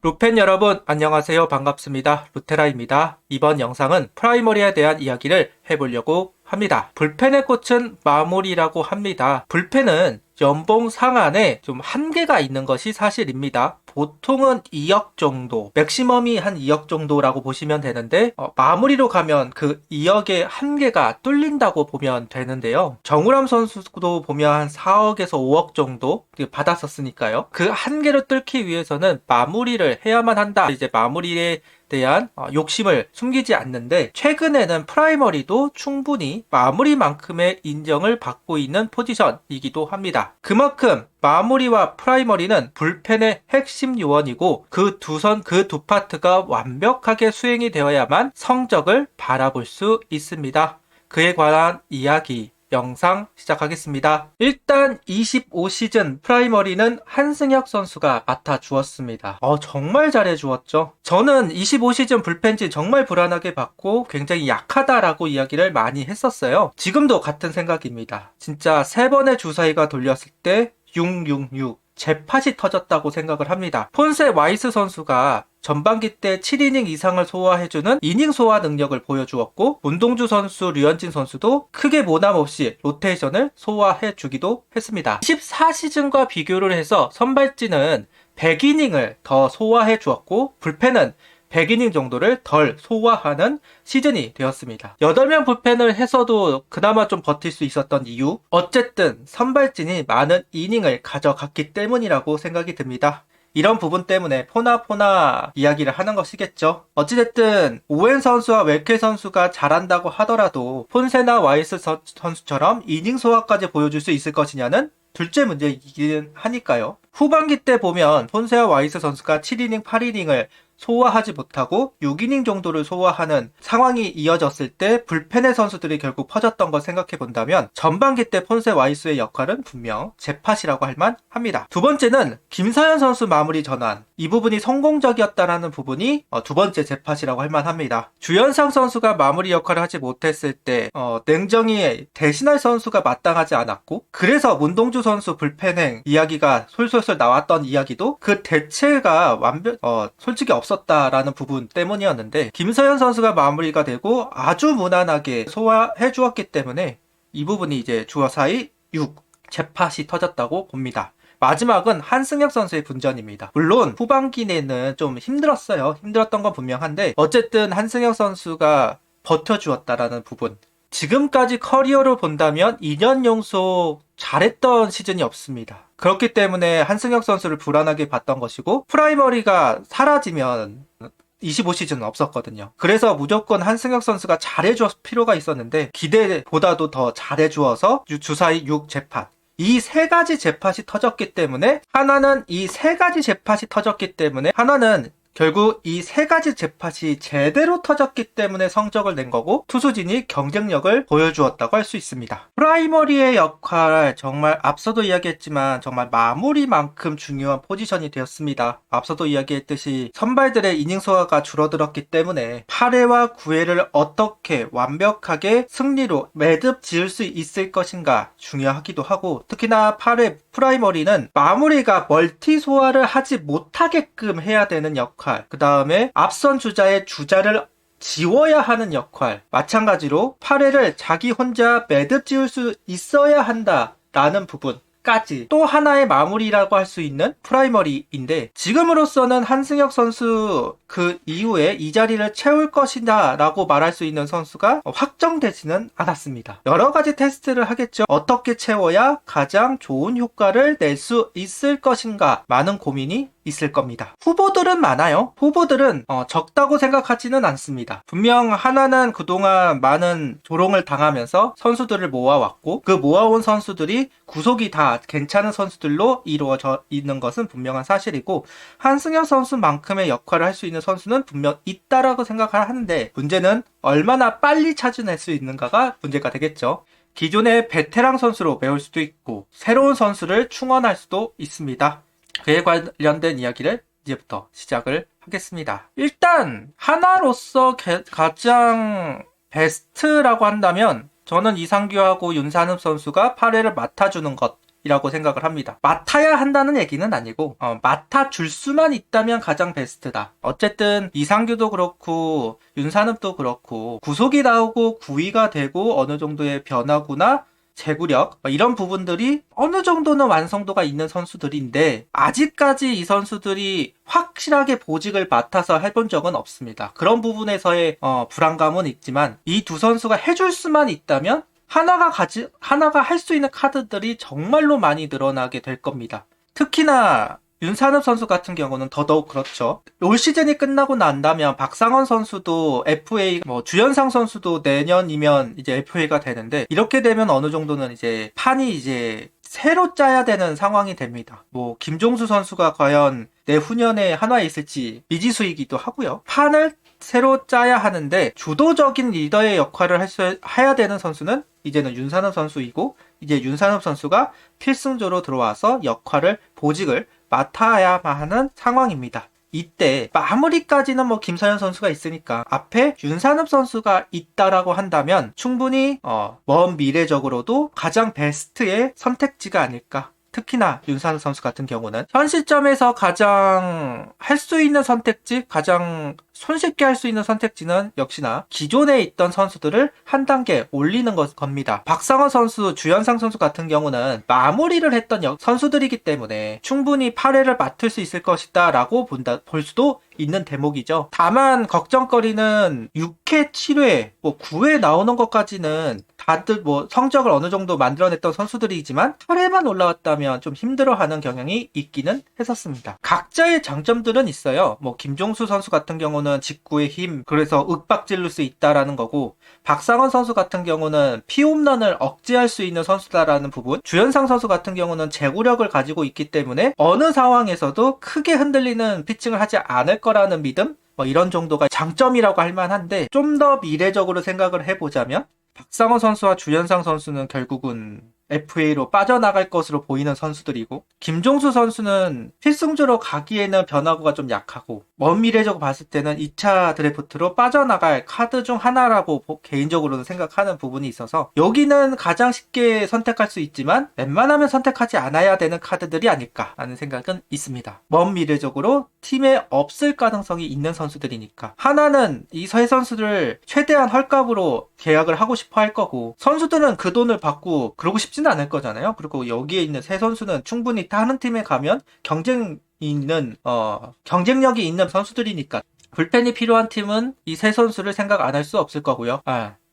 루펜 여러분 안녕하세요. 반갑습니다. 루테라입니다. 이번 영상은 프라이머리에 대한 이야기를 해보려고 합니다. 불펜의 꽃은 마무리라고 합니다. 불펜은 연봉 상한에 좀 한계가 있는 것이 사실입니다. 보통은 2억 정도, 맥시멈이 한 2억 정도라고 보시면 되는데 마무리로 가면 그 2억의 한계가 뚫린다고 보면 되는데요. 정우람 선수도 보면 한 4억에서 5억 정도 받았었으니까요. 그 한계를 뚫기 위해서는 마무리를 해야만 한다. 이제 마무리에 대한 욕심을 숨기지 않는데, 최근에는 프라이머리도 충분히 마무리만큼의 인정을 받고 있는 포지션이기도 합니다. 그만큼 마무리와 프라이머리는 불펜의 핵심 요원이고, 그 두 파트가 완벽하게 수행이 되어야만 성적을 바라볼 수 있습니다. 그에 관한 이야기 영상 시작하겠습니다. 일단 25시즌 프라이머리는 한승혁 선수가 맡아주었습니다. 정말 잘해주었죠. 저는 25시즌 불펜진 정말 불안하게 봤고 굉장히 약하다라고 이야기를 많이 했었어요. 지금도 같은 생각입니다. 진짜 3번의 주사위가 돌렸을 때 666 재팟이 터졌다고 생각을 합니다. 폰세 와이스 선수가 전반기 때 7이닝 이상을 소화해주는 이닝 소화 능력을 보여주었고, 문동주 선수, 류현진 선수도 크게 모남 없이 로테이션을 소화해주기도 했습니다. 24시즌과 비교를 해서 선발진은 100이닝을 더 소화해주었고, 불펜은 100이닝 정도를 덜 소화하는 시즌이 되었습니다. 8명 불펜을 해서도 그나마 좀 버틸 수 있었던 이유, 어쨌든 선발진이 많은 이닝을 가져갔기 때문이라고 생각이 듭니다. 이런 부분 때문에 포나 이야기를 하는 것이겠죠. 어찌됐든 오웬 선수와 웰케 선수가 잘한다고 하더라도 폰세나 와이스 선수처럼 이닝 소화까지 보여줄 수 있을 것이냐는 둘째 문제이긴 하니까요. 후반기 때 보면 폰세와 와이스 선수가 7이닝, 8이닝을 소화하지 못하고 6이닝 정도를 소화하는 상황이 이어졌을 때 불펜의 선수들이 결국 퍼졌던 걸 생각해 본다면, 전반기 때 폰세 와이스의 역할은 분명 재팟이라고 할 만합니다. 두 번째는 김서현 선수 마무리 전환, 이 부분이 성공적이었다라는 부분이 두 번째 재팟이라고 할 만합니다. 주현상 선수가 마무리 역할을 하지 못했을 때 냉정히 대신할 선수가 마땅하지 않았고, 그래서 문동주 선수 불펜행 이야기가 솔솔솔 나왔던 이야기도 그 대체가 솔직히 없었다라는 부분 때문이었는데, 김서현 선수가 마무리가 되고 아주 무난하게 소화해 주었기 때문에 이 부분이 이제 주어사이 6 재팟이 터졌다고 봅니다. 마지막은 한승혁 선수의 분전입니다. 물론 후반기 내는 좀 힘들었어요. 힘들었던 건 분명한데, 어쨌든 한승혁 선수가 버텨주었다라는 부분, 지금까지 커리어로 본다면 2년 용속 잘했던 시즌이 없습니다. 그렇기 때문에 한승혁 선수를 불안하게 봤던 것이고, 프라이머리가 사라지면 25시즌은 없었거든요. 그래서 무조건 한승혁 선수가 잘해줄 필요가 있었는데, 기대보다도 더 잘해주어서 주사위 6 재팟, 이 세 가지 재팟이 터졌기 때문에, 하나는 결국 이 세 가지 재팟이 제대로 터졌기 때문에 성적을 낸 거고, 투수진이 경쟁력을 보여주었다고 할 수 있습니다. 프라이머리의 역할, 정말 앞서도 이야기했지만 정말 마무리만큼 중요한 포지션이 되었습니다. 앞서도 이야기했듯이 선발들의 이닝 소화가 줄어들었기 때문에 8회와 9회를 어떻게 완벽하게 승리로 매듭 지을 수 있을 것인가 중요하기도 하고, 특히나 8회 프라이머리는 마무리가 멀티 소화를 하지 못하게끔 해야 되는 역할, 그 다음에 앞선 주자의 주자를 지워야 하는 역할, 마찬가지로 8회를 자기 혼자 매듭 지을 수 있어야 한다라는 부분까지 또 하나의 마무리라고 할 수 있는 프라이머리인데, 지금으로서는 한승혁 선수 그 이후에 이 자리를 채울 것이다 라고 말할 수 있는 선수가 확정되지는 않았습니다. 여러 가지 테스트를 하겠죠. 어떻게 채워야 가장 좋은 효과를 낼 수 있을 것인가, 많은 고민이 있을 겁니다. 후보들은 많아요. 후보들은 적다고 생각하지는 않습니다. 분명 하나는 그동안 많은 조롱을 당하면서 선수들을 모아왔고, 그 모아온 선수들이 구속이 다 괜찮은 선수들로 이루어져 있는 것은 분명한 사실이고, 한승혁 선수만큼의 역할을 할 수 있는 선수는 분명 있다라고 생각을 하는데, 문제는 얼마나 빨리 찾아낼 수 있는가가 문제가 되겠죠. 기존의 베테랑 선수로 메울 수도 있고, 새로운 선수를 충원할 수도 있습니다. 그에 관련된 이야기를 이제부터 시작을 하겠습니다. 일단 하나로서 가장 베스트라고 한다면, 저는 이상규하고 윤산읍 선수가 8회를 맡아주는 것 이라고 생각을 합니다. 맡아야 한다는 얘기는 아니고 맡아줄 수만 있다면 가장 베스트다. 어쨌든 이상규도 그렇고 윤산읍도 그렇고 구속이 나오고 구위가 되고 어느 정도의 변화구나 제구력 이런 부분들이 어느 정도는 완성도가 있는 선수들인데 아직까지 이 선수들이 확실하게 보직을 맡아서 해본 적은 없습니다. 그런 부분에서의 불안감은 있지만 이 두 선수가 해줄 수만 있다면 하나가 할 수 있는 카드들이 정말로 많이 늘어나게 될 겁니다. 특히나 윤산읍 선수 같은 경우는 더더욱 그렇죠. 올 시즌이 끝나고 난다면 박상원 선수도 FA, 주현상 선수도 내년이면 이제 FA가 되는데 이렇게 되면 어느 정도는 이제 판이 이제 새로 짜야 되는 상황이 됩니다. 김종수 선수가 과연 내후년에 한화에 있을지 미지수이기도 하고요. 판을 새로 짜야 하는데 주도적인 리더의 역할을 해야 되는 선수는 이제는 윤산읍 선수이고 이제 윤산읍 선수가 필승조로 들어와서 보직을 맡아야만 하는 상황입니다. 이때 마무리까지는 김서현 선수가 있으니까 앞에 윤산읍 선수가 있다라고 한다면 충분히 먼 미래적으로도 가장 베스트의 선택지가 아닐까. 특히나 윤산읍 선수 같은 경우는 현 시점에서 가장 할 수 있는 선택지, 가장 손쉽게 할 수 있는 선택지는 역시나 기존에 있던 선수들을 한 단계 올리는 겁니다. 박상원 선수, 주현상 선수 같은 경우는 마무리를 했던 선수들이기 때문에 충분히 8회를 맡을 수 있을 것이다 라고 볼 수도 있는 대목이죠. 다만 걱정거리는 6회, 7회, 9회 나오는 것까지는 다들 성적을 어느 정도 만들어냈던 선수들이지만 8회만 올라왔다면 좀 힘들어하는 경향이 있기는 했었습니다. 각자의 장점들은 있어요. 김종수 선수 같은 경우는 직구의 힘, 그래서 윽박질를 수 있다라는 거고, 박상원 선수 같은 경우는 피홈런을 억제할 수 있는 선수다라는 부분, 주현상 선수 같은 경우는 제구력을 가지고 있기 때문에 어느 상황에서도 크게 흔들리는 피칭을 하지 않을 거라는 믿음? 이런 정도가 장점이라고 할 만한데, 좀 더 미래적으로 생각을 해보자면 박상원 선수와 주현상 선수는 결국은 FA로 빠져나갈 것으로 보이는 선수들이고, 김종수 선수는 필승조로 가기에는 변화구가 좀 약하고 먼 미래적으로 봤을 때는 2차 드래프트로 빠져나갈 카드 중 하나라고 개인적으로는 생각하는 부분이 있어서 여기는 가장 쉽게 선택할 수 있지만 웬만하면 선택하지 않아야 되는 카드들이 아닐까라는 생각은 있습니다. 먼 미래적으로 팀에 없을 가능성이 있는 선수들이니까 하나는 이 세 선수를 최대한 헐값으로 계약을 하고 싶어 할 거고, 선수들은 그 돈을 받고 그러고 싶지는 않을 거잖아요. 그리고 여기에 있는 세 선수는 충분히 다른 팀에 가면 경쟁력이 있는 선수들이니까 불펜이 필요한 팀은 이 세 선수를 생각 안 할 수 없을 거고요.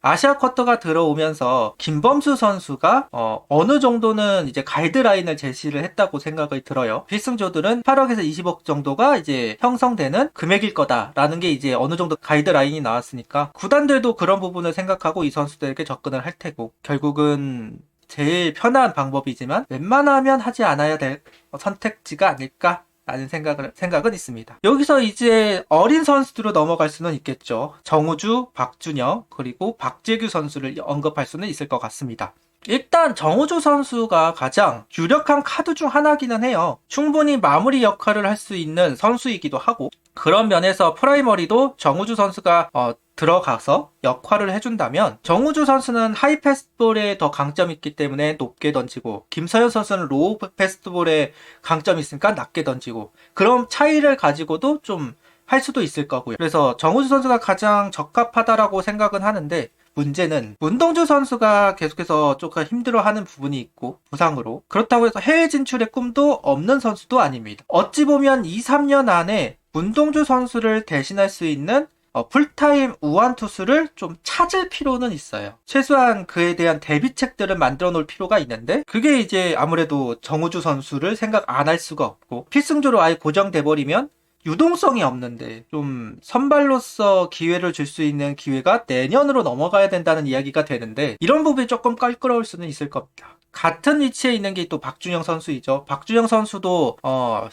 아시아 쿼터가 들어오면서 김범수 선수가 어느 정도는 이제 가이드라인을 제시를 했다고 생각이 들어요. 필승조들은 8억에서 20억 정도가 이제 형성되는 금액일 거다라는 게 이제 어느 정도 가이드라인이 나왔으니까 구단들도 그런 부분을 생각하고 이 선수들에게 접근을 할 테고, 결국은 제일 편한 방법이지만 웬만하면 하지 않아야 될 선택지가 아닐까 라는 생각은 있습니다. 여기서 이제 어린 선수들로 넘어갈 수는 있겠죠. 정우주, 박준영, 그리고 박재규 선수를 언급할 수는 있을 것 같습니다. 일단 정우주 선수가 가장 유력한 카드 중 하나기는 해요. 충분히 마무리 역할을 할 수 있는 선수이기도 하고, 그런 면에서 프라이머리도 정우주 선수가 들어가서 역할을 해준다면, 정우주 선수는 하이 패스트볼에 더 강점이 있기 때문에 높게 던지고, 김서현 선수는 로우 패스트볼에 강점이 있으니까 낮게 던지고, 그런 차이를 가지고도 좀 할 수도 있을 거고요. 그래서 정우주 선수가 가장 적합하다라고 생각은 하는데, 문제는 문동주 선수가 계속해서 조금 힘들어하는 부분이 있고, 부상으로 그렇다고 해서 해외 진출의 꿈도 없는 선수도 아닙니다. 어찌 보면 2, 3년 안에 문동주 선수를 대신할 수 있는 풀타임 우완 투수를 좀 찾을 필요는 있어요. 최소한 그에 대한 대비책들을 만들어 놓을 필요가 있는데, 그게 이제 아무래도 정우주 선수를 생각 안 할 수가 없고, 필승조로 아예 고정돼 버리면 유동성이 없는데 좀 선발로서 기회를 줄 수 있는 기회가 내년으로 넘어가야 된다는 이야기가 되는데, 이런 부분이 조금 껄끄러울 수는 있을 겁니다. 같은 위치에 있는 게 또 박준영 선수이죠. 박준영 선수도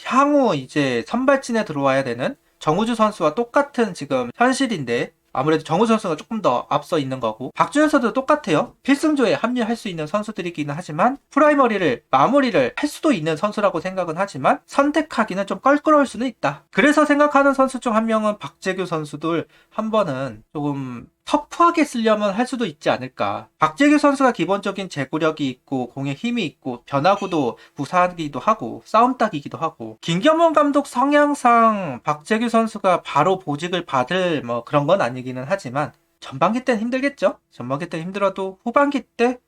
향후 이제 선발진에 들어와야 되는 정우주 선수와 똑같은 지금 현실인데, 아무래도 정우주 선수가 조금 더 앞서 있는 거고, 박준현 선수도 똑같아요. 필승조에 합류할 수 있는 선수들이기는 하지만 프라이머리를 마무리를 할 수도 있는 선수라고 생각은 하지만 선택하기는 좀 껄끄러울 수는 있다. 그래서 생각하는 선수 중 한 명은 박재규 선수들 한 번은 조금 터프하게 쓰려면 할 수도 있지 않을까. 박재규 선수가 기본적인 제구력이 있고 공에 힘이 있고 변화구도 구사하기도 하고 싸움 따기기도 하고, 김경문 감독 성향상 박재규 선수가 바로 보직을 받을 뭐 그런 건 아니기는 하지만 전반기 때는 힘들겠죠. 전반기 때는 힘들어도 후반기 때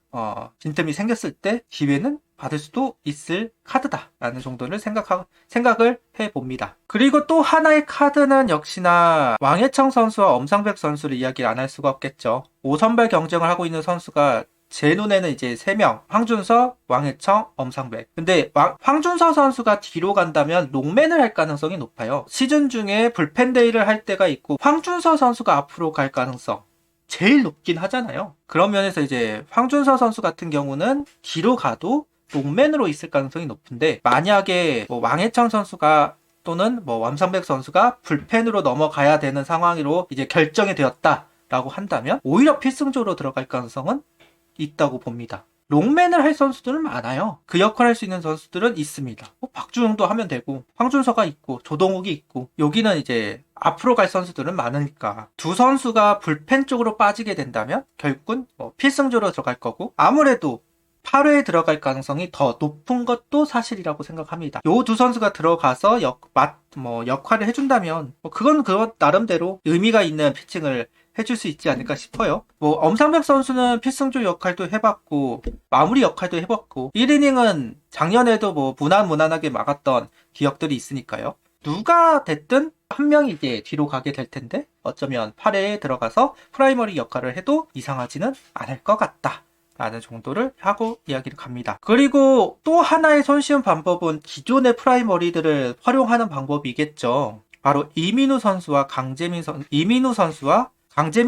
빈틈이 생겼을 때 기회는 받을 수도 있을 카드다라는 정도를 생각을 해봅니다. 그리고 또 하나의 카드는 역시나 왕해청 선수와 엄상백 선수를 이야기를 안 할 수가 없겠죠. 5선발 경쟁을 하고 있는 선수가 제 눈에는 이제 3명, 황준서, 왕해청, 엄상백. 근데 황준서 선수가 뒤로 간다면 롱맨을 할 가능성이 높아요. 시즌 중에 불펜데이를 할 때가 있고 황준서 선수가 앞으로 갈 가능성 제일 높긴 하잖아요. 그런 면에서 이제 황준서 선수 같은 경우는 뒤로 가도 롱맨으로 있을 가능성이 높은데, 만약에 뭐 왕해청 선수가 또는 뭐 왕상백 선수가 불펜으로 넘어가야 되는 상황으로 이제 결정이 되었다라고 한다면 오히려 필승조로 들어갈 가능성은 있다고 봅니다. 롱맨을 할 선수들은 많아요. 그 역할을 할 수 있는 선수들은 있습니다. 뭐 박주영도 하면 되고 황준서가 있고 조동욱이 있고, 여기는 이제 앞으로 갈 선수들은 많으니까 두 선수가 불펜 쪽으로 빠지게 된다면 결국은 뭐 필승조로 들어갈 거고, 아무래도 8회에 들어갈 가능성이 더 높은 것도 사실이라고 생각합니다. 요 두 선수가 들어가서 역할을 해준다면 그건 나름대로 의미가 있는 피칭을 해줄 수 있지 않을까 싶어요. 뭐 엄상백 선수는 필승조 역할도 해봤고 마무리 역할도 해봤고 1이닝은 작년에도 뭐 무난하게 막았던 기억들이 있으니까요. 누가 됐든 한 명이 이제 뒤로 가게 될 텐데 어쩌면 8회에 들어가서 프라이머리 역할을 해도 이상하지는 않을 것 같다 라는 정도를 하고 이야기를 갑니다. 그리고 또 하나의 손쉬운 방법은 기존의 프라이머리들을 활용하는 방법이겠죠. 바로 이민우 선수와 강재민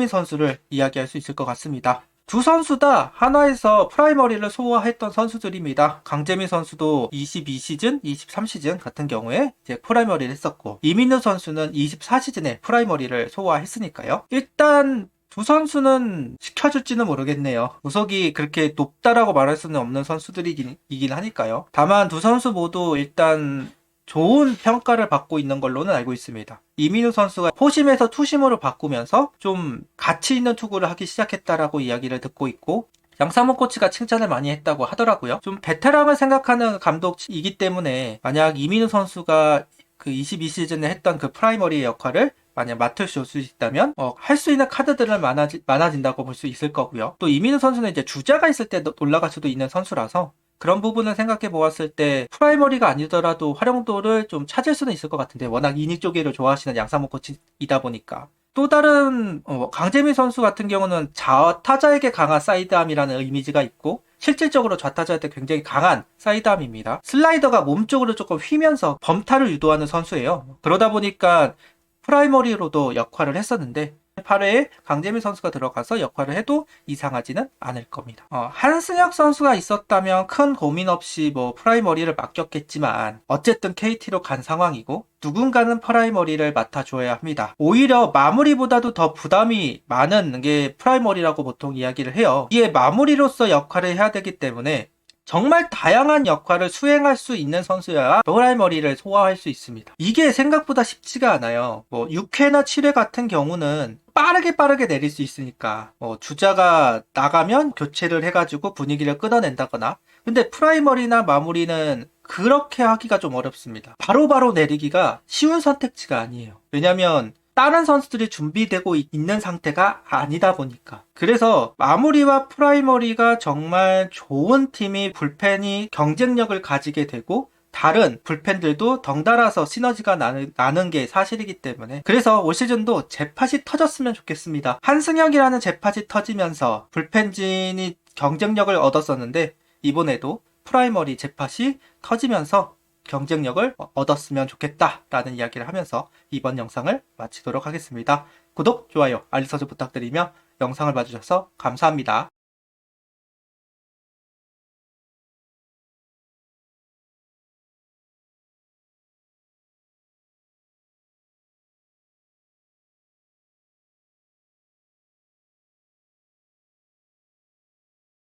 선수를 이야기할 수 있을 것 같습니다. 두 선수 다 한화에서 프라이머리를 소화했던 선수들입니다. 강재민 선수도 22시즌, 23시즌 같은 경우에 이제 프라이머리를 했었고, 이민우 선수는 24시즌에 프라이머리를 소화했으니까요. 일단 두 선수는 시켜줄지는 모르겠네요. 구속이 그렇게 높다라고 말할 수는 없는 선수들이긴 하니까요. 다만 두 선수 모두 일단 좋은 평가를 받고 있는 걸로는 알고 있습니다. 이민우 선수가 포심에서 투심으로 바꾸면서 좀 가치 있는 투구를 하기 시작했다라고 이야기를 듣고 있고, 양상문 코치가 칭찬을 많이 했다고 하더라고요. 좀 베테랑을 생각하는 감독이기 때문에 만약 이민우 선수가 그 22시즌에 했던 그 프라이머리의 역할을 만약 맡을 수 있다면 할 수 있는 카드들은 많아진다고 볼 수 있을 거고요. 또 이민우 선수는 이제 주자가 있을 때 올라갈 수도 있는 선수라서 그런 부분을 생각해 보았을 때 프라이머리가 아니더라도 활용도를 좀 찾을 수는 있을 것 같은데, 워낙 이닝 쪼개를 좋아하시는 양상문 코치이다 보니까. 또 다른 강재민 선수 같은 경우는 좌타자에게 강한 사이드암이라는 이미지가 있고 실질적으로 좌타자한테 굉장히 강한 사이드암입니다. 슬라이더가 몸쪽으로 조금 휘면서 범타를 유도하는 선수예요. 그러다 보니까 프라이머리로도 역할을 했었는데 8회에 강재민 선수가 들어가서 역할을 해도 이상하지는 않을 겁니다. 한승혁 선수가 있었다면 큰 고민 없이 뭐 프라이머리를 맡겼겠지만 어쨌든 KT로 간 상황이고 누군가는 프라이머리를 맡아줘야 합니다. 오히려 마무리보다도 더 부담이 많은 게 프라이머리라고 보통 이야기를 해요. 이게 마무리로서 역할을 해야 되기 때문에 정말 다양한 역할을 수행할 수 있는 선수여야 프라이머리를 소화할 수 있습니다. 이게 생각보다 쉽지가 않아요. 6회나 7회 같은 경우는 빠르게 내릴 수 있으니까 주자가 나가면 교체를 해가지고 분위기를 끊어낸다거나, 근데 프라이머리나 마무리는 그렇게 하기가 좀 어렵습니다. 바로바로 내리기가 쉬운 선택지가 아니에요. 왜냐면 다른 선수들이 준비되고 있는 상태가 아니다 보니까. 그래서 마무리와 프라이머리가 정말 좋은 팀이 불펜이 경쟁력을 가지게 되고 다른 불펜들도 덩달아서 시너지가 나는 게 사실이기 때문에, 그래서 올 시즌도 jet팟이 터졌으면 좋겠습니다. 한승혁이라는 jet팟이 터지면서 불펜진이 경쟁력을 얻었었는데 이번에도 프라이머리 jet팟이 터지면서 경쟁력을 얻었으면 좋겠다라는 이야기를 하면서 이번 영상을 마치도록 하겠습니다. 구독, 좋아요, 알림 설정 부탁드리며 영상을 봐주셔서 감사합니다.